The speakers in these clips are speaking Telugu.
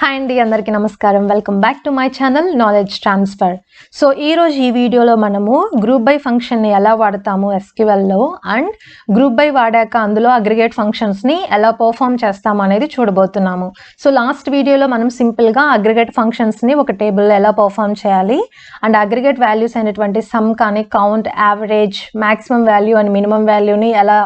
హాయ్ అండి, అందరికీ నమస్కారం. Welcome back to my channel knowledge transfer. So ఈరోజు ఈ వీడియోలో మనము గ్రూప్ బై ఫంక్షన్ని ఎలా వాడతాము SQLలో అండ్ గ్రూప్ బై వాడాక అందులో అగ్రిగేట్ ఫంక్షన్స్ని ఎలా పర్ఫామ్ చేస్తాము అనేది చూడబోతున్నాము. సో లాస్ట్ వీడియోలో మనం సింపుల్గా అగ్రిగేట్ ఫంక్షన్స్ని ఒక టేబుల్లో ఎలా పర్ఫామ్ చేయాలి అండ్ అగ్రిగేట్ వాల్యూస్ అయినటువంటి సమ్ కానీ count, average, maximum value and minimum వాల్యూని ఎలా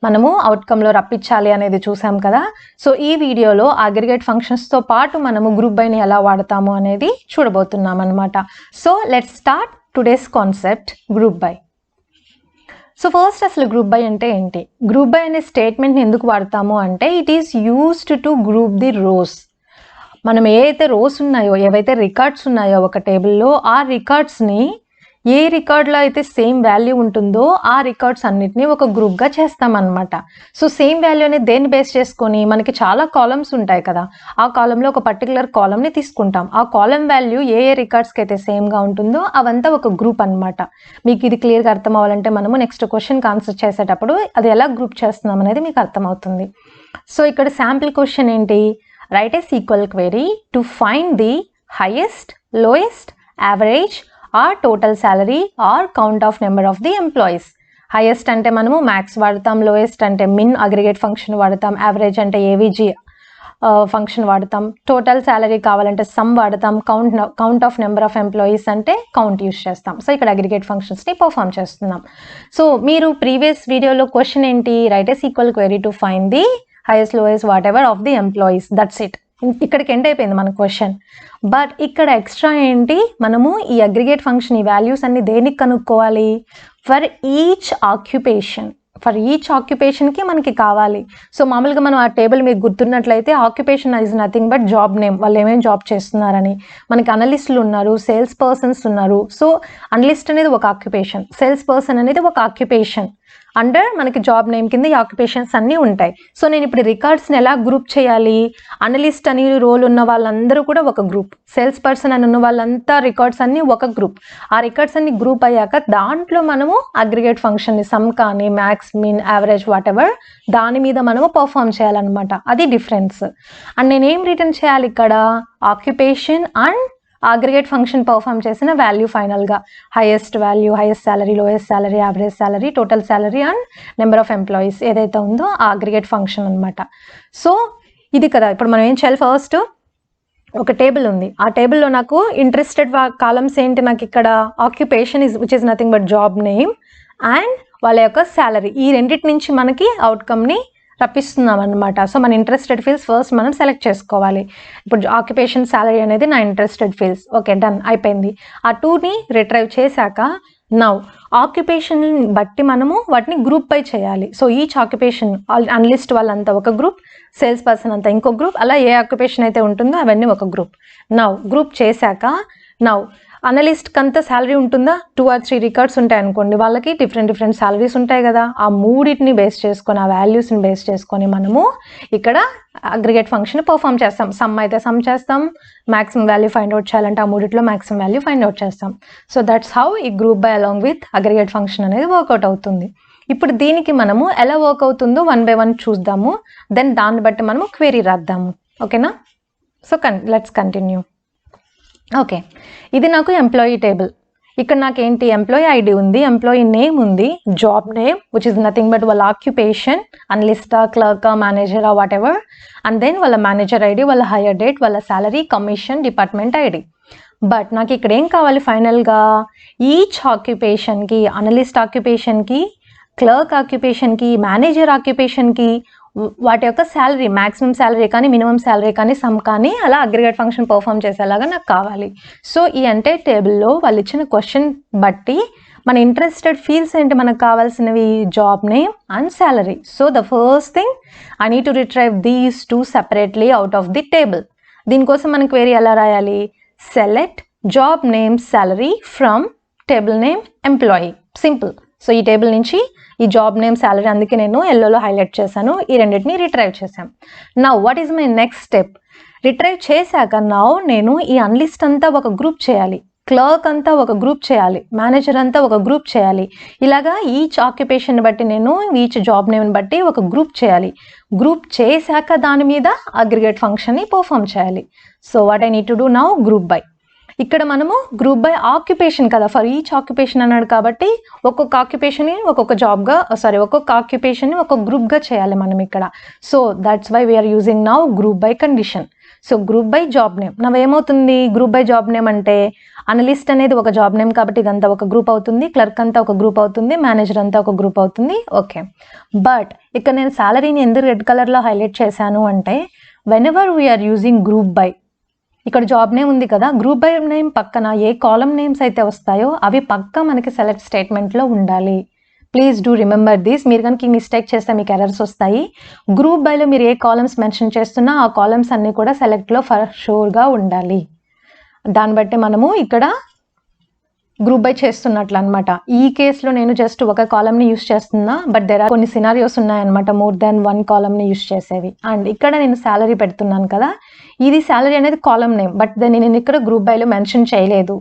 మనము అవుట్కమ్లో రప్పించాలి అనేది చూసాం కదా. సో ఈ వీడియోలో అగ్రిగేట్ ఫంక్షన్స్తో పాటు మనము గ్రూప్ బైని ఎలా వాడతాము అనేది చూడబోతున్నాం అనమాట. So let's start today's concept group by. So first అసలు గ్రూప్ బై అంటే ఏంటి? గ్రూప్ బై అనే స్టేట్మెంట్ని ఎందుకు వాడతాము అంటే it is used to group the rows. మనం ఏవైతే రోస్ ఉన్నాయో, ఏవైతే రికార్డ్స్ ఉన్నాయో ఒక టేబుల్లో, ఆ రికార్డ్స్ని ఏ రికార్డ్లో అయితే సేమ్ వాల్యూ ఉంటుందో ఆ రికార్డ్స్ అన్నిటినీ ఒక గ్రూప్గా చేస్తామన్నమాట. సో సేమ్ వాల్యూ అనేది దేన్ని బేస్ చేసుకొని, మనకి చాలా కాలమ్స్ ఉంటాయి కదా, ఆ కాలంలో ఒక పర్టికులర్ కాలమ్ని తీసుకుంటాం. ఆ కాలం వాల్యూ ఏ రికార్డ్స్కి అయితే సేమ్గా ఉంటుందో అవంతా ఒక గ్రూప్ అనమాట. మీకు ఇది క్లియర్గా అర్థం అవ్వాలంటే మనము నెక్స్ట్ క్వశ్చన్కి ఆన్సర్ చేసేటప్పుడు అది ఎలా గ్రూప్ చేస్తున్నాం అనేది మీకు అర్థమవుతుంది. సో ఇక్కడ శాంపిల్ క్వశ్చన్ ఏంటి? Write a SQL query to find the highest, lowest, average or total salary or count of number of the employees. Highest అంటే మనము మ్యాక్స్ వాడతాం, లోయెస్ట్ అంటే మిన్ అగ్రిగేట్ ఫంక్షన్ వాడతాం, యావరేజ్ అంటే ఏవిజీ ఫంక్షన్ వాడతాం, టోటల్ శాలరీ కావాలంటే సమ్ వాడతాం, count of number of employees అంటే కౌంట్ యూస్ చేస్తాం. సో ఇక్కడ అగ్రిగేట్ ఫంక్షన్స్ని పర్ఫామ్ చేస్తున్నాం. సో మీరు ప్రీవియస్ వీడియోలో క్వశ్చన్ ఏంటి? Write a SQL query to find the highest, lowest, what ever of the employees. That's it. ఇక్కడికి ఎండ్ అయిపోయింది మన క్వశ్చన్. బట్ ఇక్కడ ఎక్స్ట్రా ఏంటి? మనము ఈ అగ్రిగేట్ ఫంక్షన్, ఈ వాల్యూస్ అన్ని దేనికి కనుక్కోవాలి? For each occupation. For each ఆక్యుపేషన్కి మనకి కావాలి. సో మామూలుగా మనం ఆ టేబుల్ మీకు గుర్తున్నట్లయితే occupation is nothing but job name, వాళ్ళు ఏమేమి జాబ్ చేస్తున్నారని. మనకి అనలిస్టులు ఉన్నారు, సేల్స్ పర్సన్స్ ఉన్నారు. సో అనలిస్ట్ అనేది ఒక ఆక్యుపేషన్, సేల్స్ పర్సన్ అనేది ఒక ఆక్యుపేషన్. అండర్ మనకి జాబ్ నేమ్ కింద ఈ ఆక్యుపేషన్స్ అన్నీ ఉంటాయి. సో నేను ఇప్పుడు రికార్డ్స్ని ఎలా గ్రూప్ చేయాలి? అనలిస్ట్ అని రోల్ ఉన్న వాళ్ళందరూ కూడా ఒక గ్రూప్, సేల్స్ పర్సన్ అని ఉన్న వాళ్ళంతా రికార్డ్స్ అన్నీ ఒక గ్రూప్. ఆ రికార్డ్స్ అన్ని గ్రూప్ అయ్యాక దాంట్లో మనము అగ్రిగేట్ ఫంక్షన్ని సమ్ కానీ, max, min, average, whatever దాని మీద మనము పర్ఫామ్ చేయాలన్నమాట. అది డిఫరెన్స్. అండ్ నేనేం రిటర్న్ చేయాలి ఇక్కడ? Occupation and aggregate function perform చేసిన వాల్యూ ఫైనల్గా highest value, highest salary, lowest salary, average salary, total salary and number of employees ఏదైతే ఉందో ఆ అగ్రిగేట్ ఫంక్షన్ అనమాట. సో ఇది కదా ఇప్పుడు మనం ఏం చేయాలి? ఫస్ట్ ఒక టేబుల్ ఉంది, ఆ టేబుల్లో నాకు ఇంట్రెస్టెడ్ కాలమ్స్ ఏంటి? నాకు ఇక్కడ occupation which is nothing but job name and వాళ్ళ యొక్క శాలరీ. ఈ రెండింటి నుంచి మనకి అవుట్కమ్ని రప్పిస్తున్నాం అనమాట. సో మన ఇంట్రెస్టెడ్ ఫీల్డ్స్ ఫస్ట్ మనం సెలెక్ట్ చేసుకోవాలి. ఇప్పుడు ఆక్యుపేషన్, శాలరీ అనేది నా ఇంట్రెస్టెడ్ ఫీల్డ్స్. ఓకే, డన్, అయిపోయింది. ఆ టూని రిట్రైవ్ చేశాక నౌ ఆక్యుపేషన్ బట్టి మనము వాటిని గ్రూప్ బై చేయాలి. సో ఈచ్ ఆక్యుపేషన్, అనలిస్ట్ వాళ్ళంతా ఒక గ్రూప్, సేల్స్ పర్సన్ అంతా ఇంకో గ్రూప్, అలా ఏ ఆక్యుపేషన్ అయితే ఉంటుందో అవన్నీ ఒక గ్రూప్. నౌ గ్రూప్ చేశాక నౌ అనలిస్ట్కి అంతా శాలరీ ఉంటుందా? 2 or 3 రికార్డ్స్ ఉంటాయి అనుకోండి, వాళ్ళకి డిఫరెంట్ శాలరీస్ ఉంటాయి కదా. ఆ మూడింటిని బేస్ చేసుకొని, ఆ వాల్యూస్ని బేస్ చేసుకొని మనము ఇక్కడ అగ్రిగేట్ ఫంక్షన్ పర్ఫామ్ చేస్తాం. సమ్ అయితే సమ్ చేస్తాం, మ్యాక్సిమం వాల్యూ ఫైండ్ అవుట్ చేయాలంటే ఆ మూడిట్లో మ్యాక్సిమం వాల్యూ ఫైండ్ అవుట్ చేస్తాం. సో దట్స్ హౌ ఈ group by along with aggregate function అనేది వర్కౌట్ అవుతుంది. ఇప్పుడు దీనికి మనము ఎలా వర్క్ అవుతుందో 1 by 1 చూద్దాము. దెన్ దాన్ని బట్టి మనము క్వెరీ రాద్దాము. ఓకేనా? So let's continue. ఓకే, ఇది నాకు ఎంప్లాయీ టేబుల్. ఇక్కడ నాకేంటి? ఎంప్లాయీ ఐడి ఉంది, ఎంప్లాయీ నేమ్ ఉంది, job name which is nothing but వాళ్ళ ఆక్యుపేషన్, అనలిస్టా, క్లర్కా, మేనేజరా, వాట్ ఎవర్. అండ్ దెన్ వాళ్ళ మేనేజర్ ఐడి, వాళ్ళ హైయర్ డేట్, వాళ్ళ salary, commission, department ID. But నాకు ఇక్కడ ఏం కావాలి ఫైనల్గా? ఈచ్ ఆక్యుపేషన్కి, అనలిస్ట్ ఆక్యుపేషన్కి, క్లర్క్ ఆక్యుపేషన్కి, మేనేజర్ ఆక్యుపేషన్కి వాటి యొక్క శాలరీ, మ్యాక్సిమం శాలరీ కానీ, మినిమం శాలరీ కానీ, సమ్ కానీ అలా అగ్రిగేట్ ఫంక్షన్ పర్ఫామ్ చేసేలాగా నాకు కావాలి. సో ఈ ఎంటైర్ టేబుల్లో వాళ్ళు ఇచ్చిన క్వశ్చన్ బట్టి మన ఇంట్రెస్టెడ్ ఫీల్డ్స్ ఏంటి మనకు కావాల్సినవి? Job name and salary. So the first thing I need to retrieve these 2 separately out of the table. దీనికోసం మనం క్వెరీ ఎలా రాయాలి? Select job name salary from table name employee. Simple. So ఈ టేబుల్ నుంచి ఈ జాబ్ నేమ్, శాలరీ, అందుకే నేను ఎల్లోలో హైలైట్ చేశాను. ఈ రెండింటిని రిట్రైవ్ చేశాను. Now what is my next step? Retrieve చేశాక నౌ నేను ఈ అనలిస్ట్ అంతా ఒక గ్రూప్ చేయాలి. క్లర్క్ అంతా ఒక గ్రూప్ చేయాలి, మేనేజర్ అంతా ఒక గ్రూప్ చేయాలి. ఇలాగా ఈచ్ ఆక్యుపేషన్ బట్టి నేను ఈచ్ జాబ్ నేమ్ని బట్టి ఒక గ్రూప్ చేయాలి. గ్రూప్ చేశాక దాని మీద అగ్రిగేట్ ఫంక్షన్ని పర్ఫామ్ చేయాలి. So what I need to do now, group by. ఇక్కడ మనము గ్రూప్ బై ఆక్యుపేషన్ కదా, ఫర్ ఈచ్ ఆక్యుపేషన్ అన్నాడు కాబట్టి ఒక్కొక్క ఆక్యుపేషన్ని ఒక్కొక్క జాబ్గా ఒక్కొక్క ఆక్యుపేషన్ని ఒక్కొక్క గ్రూప్గా చేయాలి మనం ఇక్కడ. So that's why we're using now group by condition. So group by job name ఏమవుతుంది, గ్రూప్ బై జాబ్ నేమ్ అంటే అనలిస్ట్ అనేది ఒక జాబ్ నేమ్ కాబట్టి ఇదంతా ఒక గ్రూప్ అవుతుంది, క్లర్క్ అంతా ఒక గ్రూప్ అవుతుంది, మేనేజర్ అంతా ఒక గ్రూప్ అవుతుంది. ఓకే, బట్ ఇక్కడ నేను సాలరీని ఎందుకు రెడ్ కలర్లో హైలైట్ చేశాను అంటే whenever we are using group by, ఇక్కడ జాబ్ నేమ్ ఉంది కదా, గ్రూప్ బై నేమ్ పక్కన ఏ కాలం నేమ్స్ అయితే వస్తాయో అవి పక్క మనకి సెలెక్ట్ స్టేట్మెంట్లో ఉండాలి. Please do remember this. మీరు కనుక ఈ మిస్టేక్ చేస్తే మీకు ఎర్రర్స్ వస్తాయి. గ్రూప్ బైలో మీరు ఏ కాలమ్స్ మెన్షన్ చేస్తున్నా ఆ కాలమ్స్ అన్నీ కూడా సెలెక్ట్లో ఫర్ షూర్గా ఉండాలి. దాన్ని బట్టి మనము ఇక్కడ గ్రూప్ బై చేస్తున్నట్లు అనమాట. ఈ కేసులో నేను జస్ట్ ఒక కాలమ్ని యూస్ చేస్తున్నా, బట్ దేర్ ఆర్ కొన్ని సినారియోస్ ఉన్నాయన్నమాట మోర్ దాన్ వన్ కాలమ్ని యూస్ చేసేవి. అండ్ ఇక్కడ నేను శాలరీ పెడుతున్నాను కదా, ఇది శాలరీ అనేది కాలమ్ నేమ్, బట్ దాన్ని నేను ఇక్కడ గ్రూప్ బైలో మెన్షన్ చేయలేదు.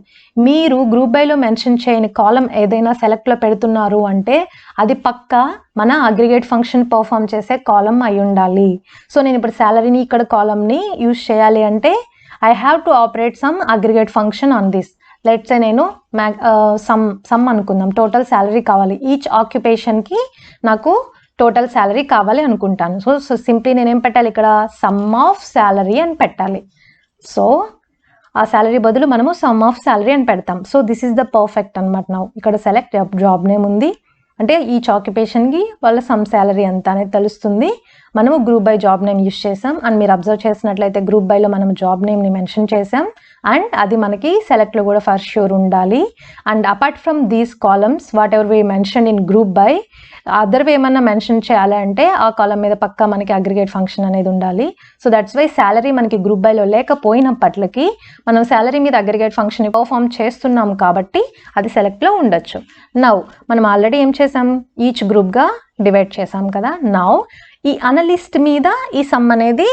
మీరు గ్రూప్ బైలో మెన్షన్ చేయని కాలమ్ ఏదైనా సెలెక్ట్లో పెడుతున్నారు అంటే అది పక్క మన అగ్రిగేట్ ఫంక్షన్ పర్ఫామ్ చేసే కాలమ్ అయి ఉండాలి. సో నేను ఇప్పుడు శాలరీని ఇక్కడ కాలమ్ని యూస్ చేయాలి అంటే I have to operate some aggregate function on this. Let's say నేను సమ్ అనుకుందాం, టోటల్ శాలరీ కావాలి, ఈచ్ ఆక్యుపేషన్కి నాకు టోటల్ శాలరీ కావాలి అనుకుంటాను. సో సింప్లీ నేనేం పెట్టాలి ఇక్కడ, సమ్ ఆఫ్ శాలరీ అని పెట్టాలి. సో ఆ శాలరీ బదులు మనము సమ్ ఆఫ్ శాలరీ అని పెడతాం. So this is the perfect అనమాట. నౌ ఇక్కడ సెలెక్ట్ జాబ్ నేమ్ ఉంది అంటే ఈచ్ ఆక్యుపేషన్కి వాళ్ళ సమ్ శాలరీ ఎంత అనేది తెలుస్తుంది. మనము group by job name use చేసాం. అండ్ మీరు అబ్జర్వ్ చేసినట్లయితే గ్రూప్ బైలో మనం జాబ్ నేమ్ని మెన్షన్ చేసాం అండ్ అది మనకి సెలెక్ట్లో కూడా ఫర్ ష్యూర్ ఉండాలి. And apart from these columns what ever we mention in group by, other ఏమన్నా మెన్షన్ చేయాలి అంటే ఆ కాలం మీద పక్కా మనకి అగ్రిగేట్ ఫంక్షన్ అనేది ఉండాలి. సో దట్స్ వై శాలరీ మనకి గ్రూప్ బైలో లేకపోయినప్పటికీ మనం శాలరీ మీద అగ్రిగేట్ ఫంక్షన్ పర్ఫామ్ చేస్తున్నాం కాబట్టి అది సెలెక్ట్లో ఉండొచ్చు. నౌ మనం ఆల్రెడీ ఏం చేసాం, ఈచ్ గ్రూప్గా డివైడ్ చేసాం కదా. నౌ ఈ అనలిస్ట్ మీద ఈ సమ్ అనేది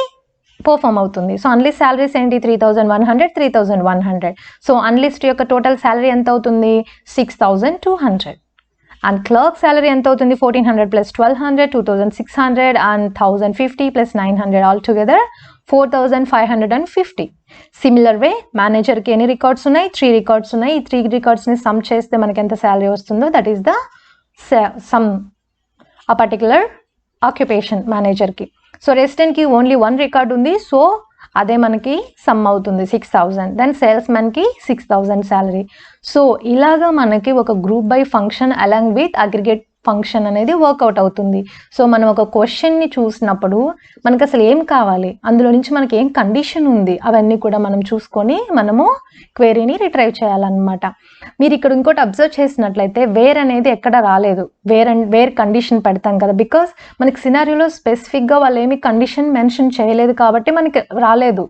పర్ఫామ్ అవుతుంది. సో అనలిస్ట్ శాలరీస్ ఏంటి, 3100, 3100. సో అనలిస్ట్ యొక్క టోటల్ శాలరీ ఎంత అవుతుంది, 6200. అండ్ క్లర్క్ శాలరీ ఎంత అవుతుంది, 1400 + 1200, 2600 and 1050 + 900 all together 4550. Similar way మేనేజర్కి ఎన్ని రికార్డ్స్ ఉన్నాయి, 3 రికార్డ్స్ ఉన్నాయి. ఈ 3 రికార్డ్స్ని సమ్ చేస్తే మనకి ఎంత శాలరీ వస్తుందో దట్ ఈస్ ద సమ్ ఆ పర్టికులర్ ఆక్యుపేషన్ మేనేజర్కి. సో రెసిడెంట్కి ఓన్లీ 1 రికార్డ్ ఉంది, సో అదే మనకి సమ్ అవుతుంది 6000. దెన్ సేల్స్ మ్యాన్కి 6000 శాలరీ. సో ఇలాగా మనకి ఒక group by function along with aggregate function అనేది వర్కౌట్ అవుతుంది. సో మనం ఒక క్వశ్చన్ని చూసినప్పుడు మనకు అసలు ఏం కావాలి, అందులో నుంచి మనకి ఏం కండిషన్ ఉంది, అవన్నీ కూడా మనం చూసుకొని మనము క్వెరీని రిట్రైవ్ చేయాలన్నమాట. మీరు ఇక్కడ ఇంకోటి అబ్జర్వ్ చేసినట్లయితే వేర్ అనేది ఎక్కడ రాలేదు, వేర్ కండిషన్ పెడతాం కదా, బికాస్ మనకి సినారియోలో స్పెసిఫిక్గా వాళ్ళు ఏమి కండిషన్ మెన్షన్ చేయలేదు కాబట్టి మనకి రాలేదు.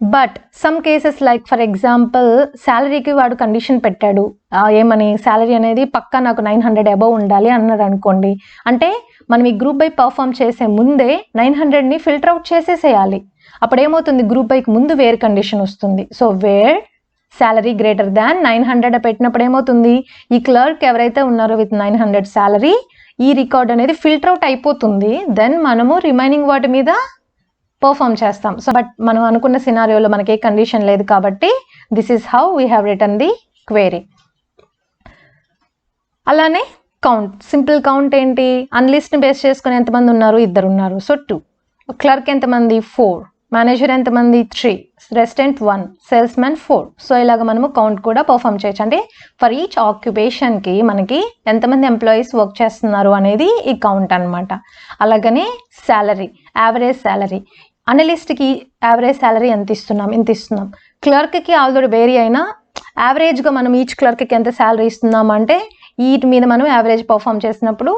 But some cases like for example శాలరీకి వాడు కండిషన్ పెట్టాడు, ఏమని శాలరీ అనేది పక్కా నాకు 900 అబవ్ ఉండాలి అన్నాడు అనుకోండి. అంటే మనం ఈ గ్రూప్ బై పర్ఫామ్ చేసే ముందే 900ని ఫిల్టర్ అవుట్ చేసేసేయాలి. అప్పుడు ఏమవుతుంది, గ్రూప్ బైకి ముందు వేర్ కండిషన్ వస్తుంది. So where salary greater than 900 పెట్టినప్పుడు ఏమవుతుంది, ఈ క్లర్క్ ఎవరైతే ఉన్నారో విత్ 900 శాలరీ ఈ రికార్డ్ అనేది ఫిల్టర్ అవుట్ అయిపోతుంది. దెన్ మనము రిమైనింగ్ వాటి మీద పర్ఫామ్ చేస్తాం. సో బట్ మనం అనుకున్న సినారియోలో మనకి ఏ కండిషన్ లేదు కాబట్టి this is how we have return the query. అలానే కౌంట్, సింపుల్ కౌంట్ ఏంటి, అన్లిస్ట్ని బేస్ చేసుకుని ఎంతమంది ఉన్నారు, 2 ఉన్నారు. సో 2. క్లర్క్ ఎంతమంది, 4. మేనేజర్ ఎంతమంది, 3. రెసిడెంట్ 1. Sales man 4. సో ఇలాగ మనము కౌంట్ కూడా పర్ఫామ్ చేయొచ్చు. అంటే ఫర్ ఈచ్ ఆక్యుపేషన్కి మనకి ఎంతమంది ఎంప్లాయీస్ వర్క్ చేస్తున్నారు అనేది ఈ కౌంట్ అనమాట. అలాగనే శాలరీ, యావరేజ్ శాలరీ, అనలిస్ట్కి యావరేజ్ శాలరీ ఎంత ఇస్తున్నాం, ఇంత ఇస్తున్నాం. క్లర్క్కి ఆల్రెడీ వేరీ అయినా యావరేజ్గా మనం ఈచ్ క్లర్క్కి ఎంత శాలరీ ఇస్తున్నాం అంటే వీటి మీద మనం యావరేజ్ పర్ఫామ్ చేసినప్పుడు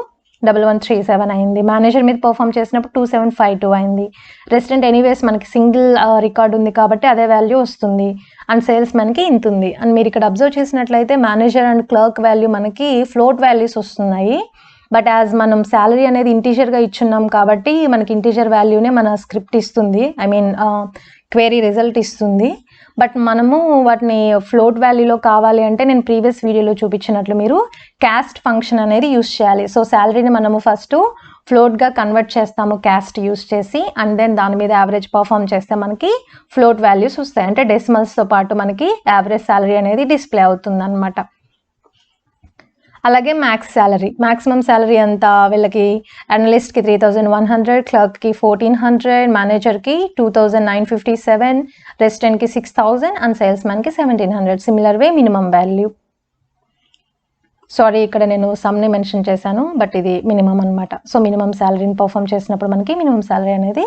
1137 అయింది. మేనేజర్ మీద పర్ఫామ్ చేసినప్పుడు 2752 అయింది. రెసిడెంట్ ఎనీవేస్ మనకి సింగిల్ రికార్డ్ ఉంది కాబట్టి అదే వాల్యూ వస్తుంది. అండ్ సేల్స్ మ్యాన్కి ఇంత ఉంది. అండ్ మీరు ఇక్కడ అబ్జర్వ్ చేసినట్లయితే మేనేజర్ అండ్ క్లర్క్ వాల్యూ మనకి ఫ్లోట్ వాల్యూస్ వస్తున్నాయి. బట్ యాజ్ మనం శాలరీ అనేది ఇంటీజర్గా ఇచ్చున్నాం కాబట్టి మనకి ఇంటీజర్ వాల్యూనే మన స్క్రిప్ట్ ఇస్తుంది, ఐ మీన్ క్వెరీ రిజల్ట్ ఇస్తుంది. బట్ మనము వాటిని ఫ్లోట్ వాల్యూలో కావాలి అంటే నేను ప్రీవియస్ వీడియోలో చూపించినట్లు మీరు క్యాస్ట్ ఫంక్షన్ అనేది యూస్ చేయాలి. సో శాలరీని మనము ఫస్ట్ ఫ్లోట్గా కన్వర్ట్ చేస్తాము క్యాస్ట్ యూస్ చేసి, అండ్ దెన్ దాని మీద యావరేజ్ పర్ఫామ్ చేస్తే మనకి ఫ్లోట్ వాల్యూస్ వస్తాయి. అంటే డెసిమల్స్తో పాటు మనకి యావరేజ్ శాలరీ అనేది డిస్ప్లే అవుతుంది అనమాట. అలాగే మ్యాక్సిమం శాలరీ ఎంత వీళ్ళకి అనలిస్ట్కి 3100, క్లర్క్కి 1400, మేనేజర్కి 2957, రెసిడెంట్కి 6000 అండ్ సేల్స్ మ్యాన్కి 1700. Similar way minimum value, sorry ఇక్కడ నేను సమ్ని మెన్షన్ చేశాను బట్ ఇది మినిమం అనమాట. సో మినిమం శాలరీని పర్ఫామ్ చేసినప్పుడు మనకి మినిమం శాలరీ అనేది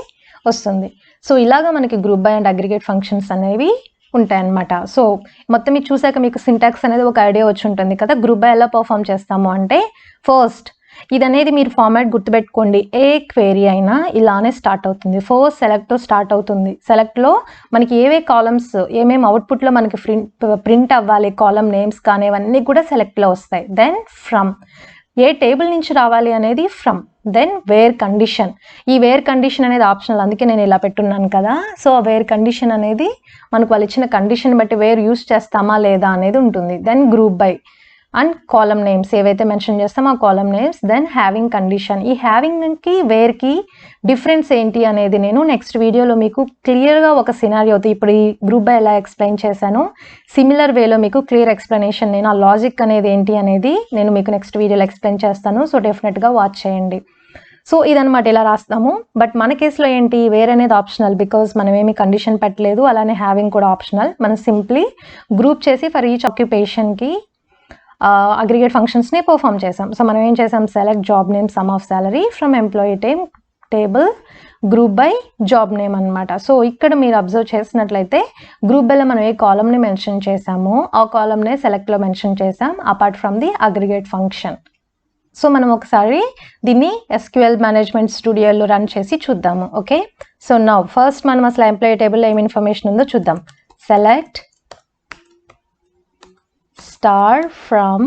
వస్తుంది. సో ఇలాగా మనకి group by and aggregate functions అనేవి ఉంటాయన్నమాట. సో మొత్తం ఇది చూసాక మీకు సింటాక్స్ అనేది ఒక ఐడియా వచ్చి ఉంటుంది కదా. గ్రూప్ బై ఎలా పర్ఫామ్ చేస్తాము అంటే, ఫస్ట్ ఇది అనేది మీరు ఫార్మాట్ గుర్తుపెట్టుకోండి. ఏ క్వెరీ అయినా ఇలానే స్టార్ట్ అవుతుంది. ఫస్ట్ సెలెక్ట్తో స్టార్ట్ అవుతుంది. సెలెక్ట్లో మనకి ఏవే కాలమ్స్ ఏమేమి అవుట్పుట్లో మనకి ప్రింట్ అవ్వాలి, కాలమ్ నేమ్స్ కానీ ఇవన్నీ కూడా సెలెక్ట్లో వస్తాయి. దెన్ ఫ్రమ్, ఏ టేబుల్ నుంచి రావాలి అనేది ఫ్రమ్. దెన్ వేర్ కండిషన్, ఈ వేర్ కండిషన్ అనేది ఆప్షనల్, అందుకే నేను ఇలా పెట్టున్నాను కదా. సో వేర్ కండిషన్ అనేది మనకు వాళ్ళు ఇచ్చిన కండిషన్ బట్టి వేర్ యూస్ చేస్తామా లేదా అనేది ఉంటుంది. Then group by and column names ఏవైతే మెన్షన్ చేస్తామో ఆ column names. Then having condition, ఈ హ్యావింగ్కి వేర్కి డిఫరెన్స్ ఏంటి అనేది నేను నెక్స్ట్ వీడియోలో మీకు క్లియర్గా ఒక సినారియోతో, ఇప్పుడు ఈ గ్రూప్ బై ఎలా ఎక్స్ప్లెయిన్ చేశానో సిమిలర్ వేలో మీకు క్లియర్ ఎక్స్ప్లెనేషన్, నేను ఆ లాజిక్ అనేది ఏంటి అనేది నేను మీకు నెక్స్ట్ వీడియోలో ఎక్స్ప్లెయిన్ చేస్తాను. సో డెఫినెట్గా వాచ్ చేయండి. సో ఇదనమాట ఇలా రాస్తాము. బట్ మన కేసులో ఏంటి, వేర్ అనేది ఆప్షనల్, బికాజ్ మనం ఏమి కండిషన్ పెట్టలేదు. అలానే హ్యావింగ్ కూడా ఆప్షనల్. మనం సింప్లీ గ్రూప్ చేసి ఫర్ ఈచ్ ఆక్యుపేషన్కి అగ్రిగేట్ ఫంక్షన్స్ని పర్ఫామ్ చేసాం. సో మనం ఏం చేసాం, select job name some of salary from employee table group by job name అనమాట. సో ఇక్కడ మీరు అబ్జర్వ్ చేసినట్లయితే గ్రూప్ బైలో మనం ఏ కాలమ్ని మెన్షన్ చేసామో ఆ కాలమ్నే సెలెక్ట్లో మెన్షన్ చేసాం apart from the aggregate function. So మనం ఒకసారి దీన్ని SQL మేనేజ్మెంట్ స్టూడియోలో రన్ చేసి చూద్దాము. ఓకే, సో నౌ ఫస్ట్ మనం అసలు ఎంప్లాయీ టేబుల్లో ఏమి ఇన్ఫర్మేషన్ ఉందో చూద్దాం. Select star from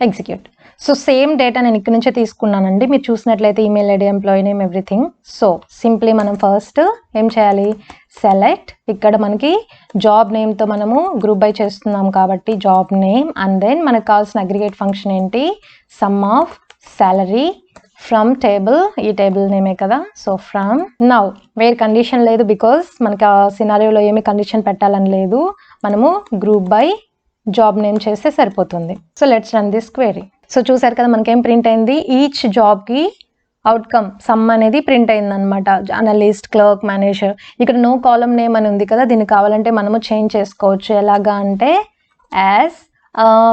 execute. So same data నేను ఇక్కడ నుంచే తీసుకున్నానండి. మీరు చూసినట్లయితే email ID, employee name, everything. So simply మనం ఫస్ట్ ఏం చేయాలి, సెలెక్ట్, ఇక్కడ మనకి జాబ్ నేమ్తో మనము గ్రూప్ బై చేస్తున్నాం కాబట్టి జాబ్ నేమ్, అండ్ దెన్ మనకు కావాల్సిన అగ్రిగేట్ ఫంక్షన్ ఏంటి, some of salary from table, ఈ టేబుల్ నేమే కదా. So from, now where condition లేదు బికాస్ మనకి ఆ సినారియోలో ఏమి కండిషన్ పెట్టాలని లేదు. మనము గ్రూప్ బై జాబ్ నేమ్ చేస్తే సరిపోతుంది. So let's run this query. So చూసారు కదా మనకేం ప్రింట్ అయింది, ఈచ్ జాబ్కి అవుట్కమ్ సమ్ అనేది ప్రింట్ అయింది అనమాట. Analyst, clerk, manager. ఇక్కడ నో కాలమ్ నేమ్ అని ఉంది కదా, దీన్ని కావాలంటే మనము చేంజ్ చేసుకోవచ్చు. ఎలాగా అంటే యాజ్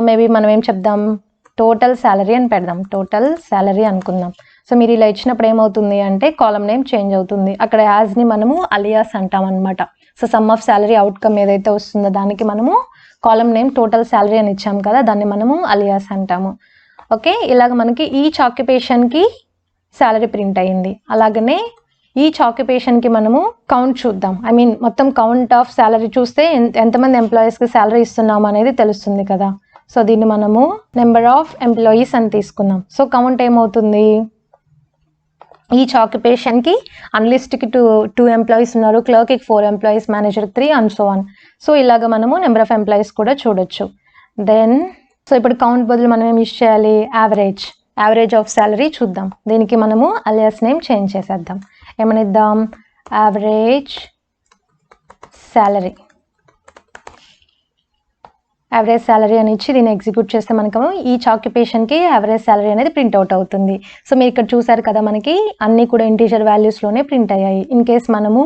మేబీ మనం ఏం చెప్దాం, టోటల్ శాలరీ అని పెడదాం, టోటల్ శాలరీ అనుకుందాం. సో మీరు ఇలా ఇచ్చినప్పుడు ఏమవుతుంది అంటే కాలమ్ నేమ్ చేంజ్ అవుతుంది. అక్కడ యాజ్ని మనము అలియాస్ అంటాం అనమాట. So some of salary outcome ఏదైతే వస్తుందో దానికి మనము కాలమ్ నేమ్ టోటల్ శాలరీ అని ఇచ్చాం కదా, దాన్ని మనము అలియాస్ అంటాము. ఓకే, ఇలాగ మనకి ఈచ్ ఆక్యుపేషన్కి శాలరీ ప్రింట్ అయ్యింది. అలాగనే ఈచ్ ఆక్యుపేషన్కి మనము కౌంట్ చూద్దాం. ఐ మీన్ మొత్తం కౌంట్ ఆఫ్ శాలరీ చూస్తే ఎంతమంది ఎంప్లాయీస్కి శాలరీ ఇస్తున్నాం అనేది తెలుస్తుంది కదా. సో దీన్ని మనము నెంబర్ ఆఫ్ ఎంప్లాయీస్ అని తీసుకుందాం. సో కౌంట్ ఏమవుతుంది, ఈచ్ ఆక్యుపేషన్కి అనలిస్ట్కి 2 ఎంప్లాయీస్ ఉన్నారు, క్లర్క్కి 4 ఎంప్లాయీస్, మేనేజర్కి 3 అండ్ సో ఆన్. సో ఇలాగ మనము నెంబర్ ఆఫ్ ఎంప్లాయీస్ కూడా చూడొచ్చు. దెన్ సో ఇప్పుడు కౌంట్ బదులు మనం ఏం యూస్ చేయాలి, యావరేజ్ ఆఫ్ శాలరీ చూద్దాం. దీనికి మనము అలియాస్ నేమ్ చేంజ్ చేసేద్దాం. ఏమని ఇద్దాం, యావరేజ్ శాలరీ అని ఇచ్చి దీన్ని ఎగ్జిక్యూట్ చేస్తే మనకు ఈచ్ ఆక్యుపేషన్కి యావరేజ్ శాలరీ అనేది ప్రింట్ అవుట్ అవుతుంది. సో మీరు ఇక్కడ చూసారు కదా మనకి అన్నీ కూడా ఇంటీజర్ వాల్యూస్లోనే ప్రింట్ అయ్యాయి. ఇన్ కేస్ మనము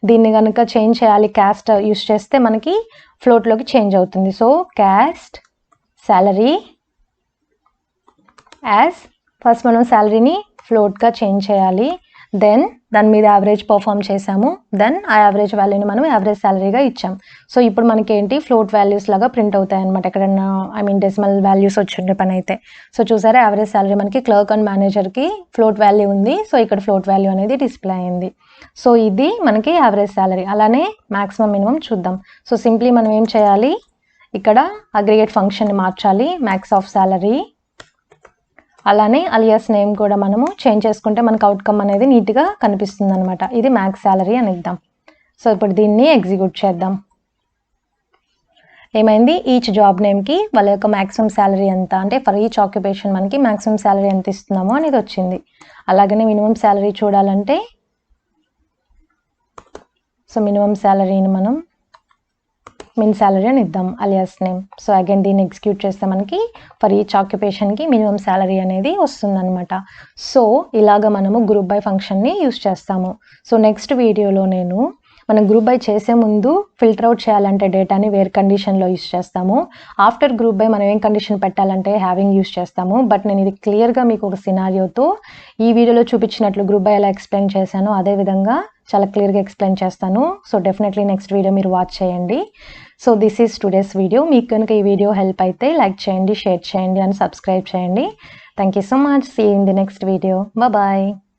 దీన్ని కనుక చేంజ్ చేయాలి, క్యాస్ట్ యూస్ చేస్తే మనకి ఫ్లోట్లోకి చేంజ్ అవుతుంది. So caste salary as, first మనం శాలరీని ఫ్లోట్గా చేంజ్ చేయాలి. దెన్ దాని మీద యావరేజ్ పర్ఫామ్ చేసాము, దెన్ ఆ యావరేజ్ వాల్యూని మనం యావరేజ్ సాలరీగా ఇచ్చాం. సో ఇప్పుడు మనకి ఏంటి ఫ్లోట్ వాల్యూస్ లాగా ప్రింట్ అవుతాయి అనమాట, ఎక్కడన్నా డెసిమల్ వాల్యూస్ వచ్చిండే పని అయితే. సో చూసారా యావరేజ్ సాలరీ మనకి క్లర్క్ అండ్ మేనేజర్కి ఫ్లోట్ వాల్యూ ఉంది, సో ఇక్కడ ఫ్లోట్ వాల్యూ అనేది డిస్ప్లే అయింది. సో ఇది మనకి యావరేజ్ సాలరీ. అలానే మ్యాక్సిమం మినిమం చూద్దాం. సో సింప్లీ మనం ఏం చేయాలి, ఇక్కడ అగ్రిగేట్ ఫంక్షన్ని మార్చాలి, మ్యాక్స్ ఆఫ్ సాలరీ. అలానే అలియాస్ నేమ్ కూడా మనము చేంజ్ చేసుకుంటే మనకు అవుట్కమ్ అనేది నీట్గా కనిపిస్తుంది అనమాట. ఇది మ్యాక్స్ సాలరీ అని ఇద్దాం. సో ఇప్పుడు దీన్ని ఎగ్జిక్యూట్ చేద్దాం. ఏమైంది, ఈచ్ జాబ్ నేమ్కి వాళ్ళ యొక్క మ్యాక్సిమం సాలరీ ఎంత, అంటే ఫర్ ఈచ్ ఆక్యుపేషన్ మనకి మ్యాక్సిమం సాలరీ ఎంత ఇస్తున్నామో అనేది వచ్చింది. అలాగనే మినిమం సాలరీ చూడాలంటే సో మినిమం సాలరీని మనం మిన్ సాలరీ అని ఇద్దాం అలియాస్ నేమ్. సో అగైన్ దీన్ని ఎగ్జిక్యూట్ చేస్తే మనకి ఫర్ ఈచ్ ఆక్యుపేషన్కి మినిమం సాలరీ అనేది వస్తుందన్నమాట. సో ఇలాగ మనము గ్రూప్ బై ఫంక్షన్ని యూస్ చేస్తాము. సో నెక్స్ట్ వీడియోలో నేను మనం గ్రూప్ బై చేసే ముందు ఫిల్టర్ అవుట్ చేయాలంటే డేటాని వేర్ కండిషన్లో యూస్ చేస్తాము. ఆఫ్టర్ గ్రూప్ బై మనం ఏం కండిషన్ పెట్టాలంటే హ్యావింగ్ యూస్ చేస్తాము. బట్ నేను ఇది క్లియర్గా మీకు ఒక సినారియోతో ఈ వీడియోలో చూపించినట్లు గ్రూప్ బై ఎలా ఎక్స్ప్లెయిన్ చేశానో అదేవిధంగా చాలా క్లియర్గా ఎక్స్ప్లెయిన్ చేస్తాను. సో డెఫినెట్లీ నెక్స్ట్ వీడియో మీరు వాచ్ చేయండి. So this is today's video. మీకు కనుక ఈ వీడియో హెల్ప్ అయితే లైక్ చేయండి, షేర్ చేయండి అండ్ సబ్స్క్రైబ్ చేయండి. Thank you so much. See you in the next video. Bye.